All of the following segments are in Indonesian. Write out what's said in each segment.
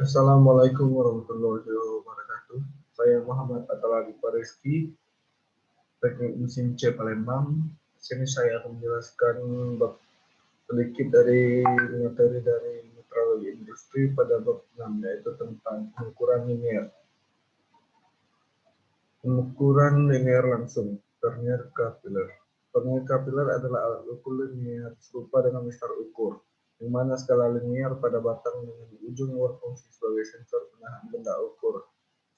Assalamualaikum warahmatullahi wabarakatuh. Saya Muhammad Ataladi Pariski, Teknik Mesin C Palembang. Di sini saya akan menjelaskan sedikit dari materi dari metrologi industri pada bab 6, yaitu tentang pengukuran linear. Pengukuran linear langsung, vernier capilar. Vernier capilar adalah alat ukur linear serupa dengan mistar ukur, di mana skala linear pada batang dengan ujung berfungsi sebagai sensor penahan benda ukur.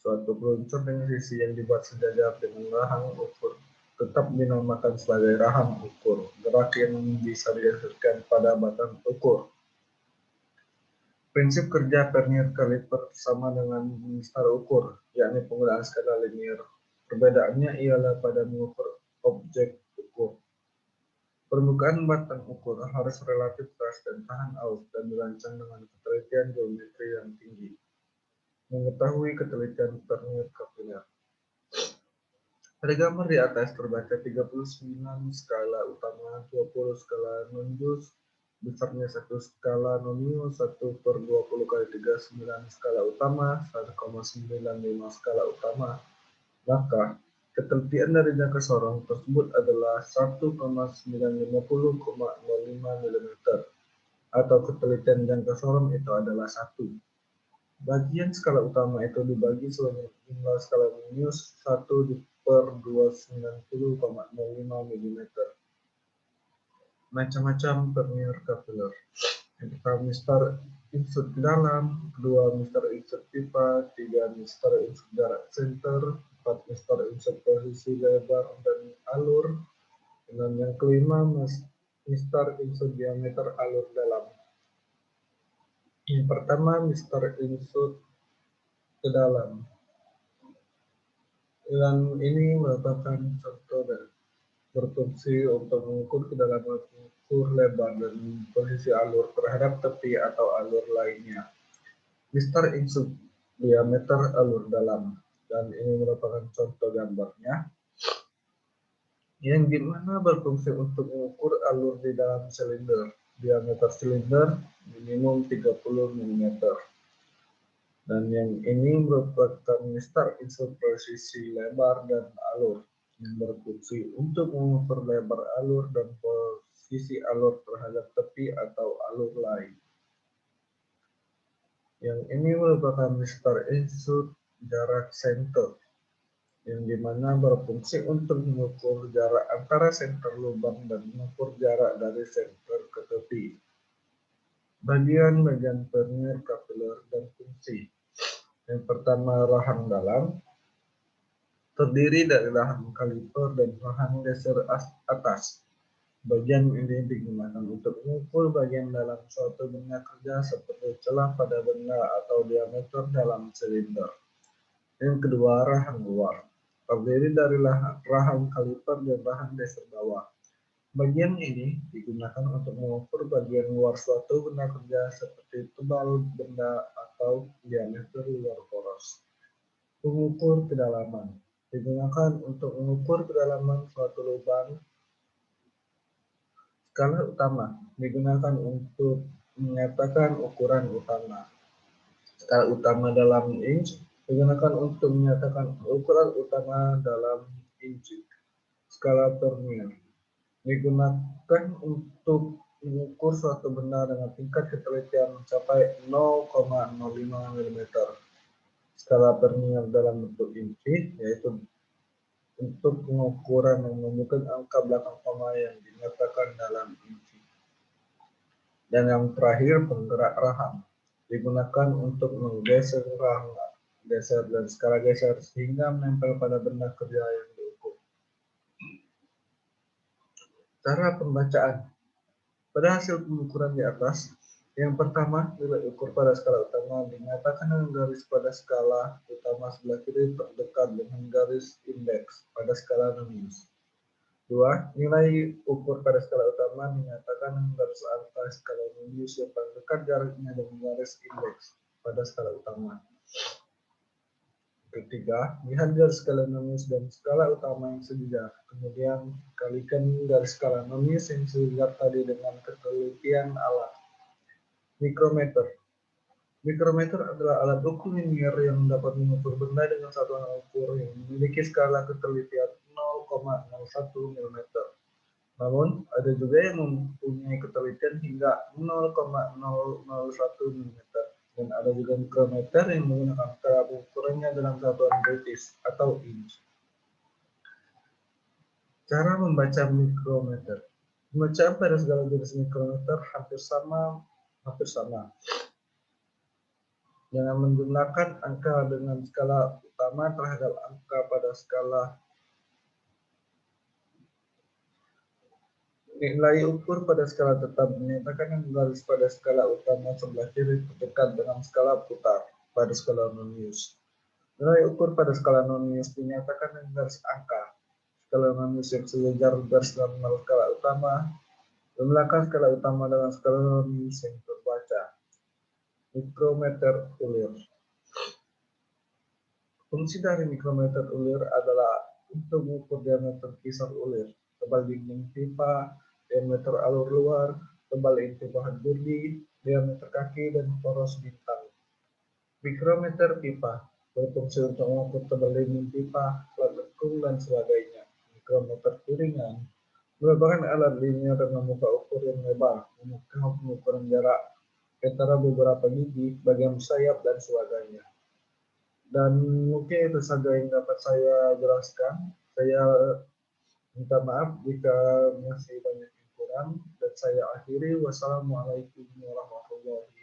Suatu peluncur dengan sisi yang dibuat sejajar dengan rahang ukur tetap dinamakan sebagai rahang ukur. Gerak yang bisa dihasilkan pada batang ukur. Prinsip kerja vernier caliper sama dengan mistar ukur, yakni penggunaan skala linear. Perbedaannya ialah pada mengukur objek ukur. Permukaan batang ukur harus relatif keras dan tahan aus dan dirancang dengan ketelitian geometri yang tinggi. Mengetahui ketelitian vernier capilar. Pada gambar di atas terbaca 39 skala utama, 20 skala nonjus, besarnya 1 skala nonio, 1/20 x 39 skala utama, 1,95 skala utama. Maka, ketelitian dari jangka sorong tersebut adalah 1,950,05 mm, atau ketelitian jangka sorong itu adalah 1. Bagian skala utama itu dibagi sebanyak jumlah skala nonius 1/290,05 mm. Macam-macam vernier capilar. Yang pertama, mistar insert ke dalam, kedua mistar insert pipa, tiga mistar insert jarak center, empat mistar insert posisi lebar dan alur, dan yang kelima mistar insert diameter alur dalam. Yang pertama, mistar insert ke dalam. Dan ini merupakan contoh dan berfungsi untuk mengukur kedalaman ukur lebar dan posisi alur terhadap tepi atau alur lainnya. Mistar insert diameter alur dalam, dan ini merupakan contoh gambarnya, yang dimana berfungsi untuk mengukur alur di dalam silinder. Diameter silinder minimum 30 mm. Dan yang ini merupakan mistar insert posisi lebar dan alur, yang berfungsi untuk mengukur lebar alur dan posisi alur terhadap tepi atau alur lain. Yang ini merupakan mistar insert jarak center, yang dimana berfungsi untuk mengukur jarak antara senter lubang dan mengukur jarak dari senter ke tepi. Bagian-bagian vernier capilar dan fungsi. Yang pertama, rahang dalam, terdiri dari rahang kaliper dan rahang geser atas. Bagian ini digunakan untuk mengukur bagian dalam suatu benda kerja seperti celah pada benda atau diameter dalam silinder. Yang kedua, rahang luar, terdiri dari rahang kaliper dan rahang geser bawah. Bagian ini digunakan untuk mengukur bagian luar suatu benda kerja seperti tebal benda atau diameter luar poros. Pengukur kedalaman digunakan untuk mengukur kedalaman suatu lubang. Skala utama digunakan untuk menyatakan ukuran utama. Skala utama dalam inch digunakan untuk menyatakan ukuran utama dalam inci. Skala vernier digunakan untuk mengukur suatu benda dengan tingkat ketelitian mencapai 0,05 mm. Skala vernier dalam bentuk inci, yaitu untuk pengukuran yang menunjukkan angka belakang koma yang dinyatakan dalam inci. Dan yang terakhir, penggerak rahang digunakan untuk menggeser rahang geser dan skala geser sehingga menempel pada benda kerja yang diukur. Cara pembacaan pada hasil pengukuran di atas. Yang pertama, nilai ukur pada skala utama dinyatakan dengan garis pada skala utama sebelah kiri terdekat dengan garis indeks pada skala nonius. 2. Nilai ukur pada skala utama dinyatakan dengan garis angka skala nonius yang paling dekat jaraknya dengan garis indeks pada skala utama. Ketiga, lihat garis skala nonius dan skala utama yang sejajar. Kemudian kalikan garis skala nonius yang sejajar tadi dengan ketelitian alat. Mikrometer. Mikrometer adalah alat ukur linier yang dapat mengukur benda dengan satuan ukur yang memiliki skala ketelitian 0,01 mm. Namun, ada juga yang mempunyai ketelitian hingga 0,001 mm. Dan ada juga mikrometer yang menggunakan skala ukurannya dalam satuan British atau inch. Cara membaca mikrometer. Pembacaan pada segala jenis mikrometer hampir sama. Dengan menggunakan angka dengan skala utama terhadap angka pada skala. Nilai ukur pada skala tetap menyatakan yang garis pada skala utama sebelah kiri terdekat dengan skala putar pada skala non-News. Nilai ukur pada skala non-News dinyatakan yang garis angka skala non-News yang sejajar garis normal skala utama dan belakang skala utama dengan skala non-News yang terbaca. Mikrometer ulir. Fungsi dari mikrometer ulir adalah untuk mengukur diameter kisar ulir, tebal dinding pipa, diameter alur luar, tebal inti bahan burdi, diameter kaki, dan poros bintang. Mikrometer pipa berfungsi untuk mengukur tebal dinding pipa, plat lekung, dan sebagainya. Mikrometer piringan merupakan alat linear dengan muka ukur yang lebar, memudahkan pengukuran jarak antara beberapa gigi, bagian sayap, dan sebagainya. Dan mungkin itu saja yang dapat saya jelaskan. Saya minta maaf jika masih banyak yang kurang, dan saya akhiri. Wassalamualaikum warahmatullahi wabarakatuh.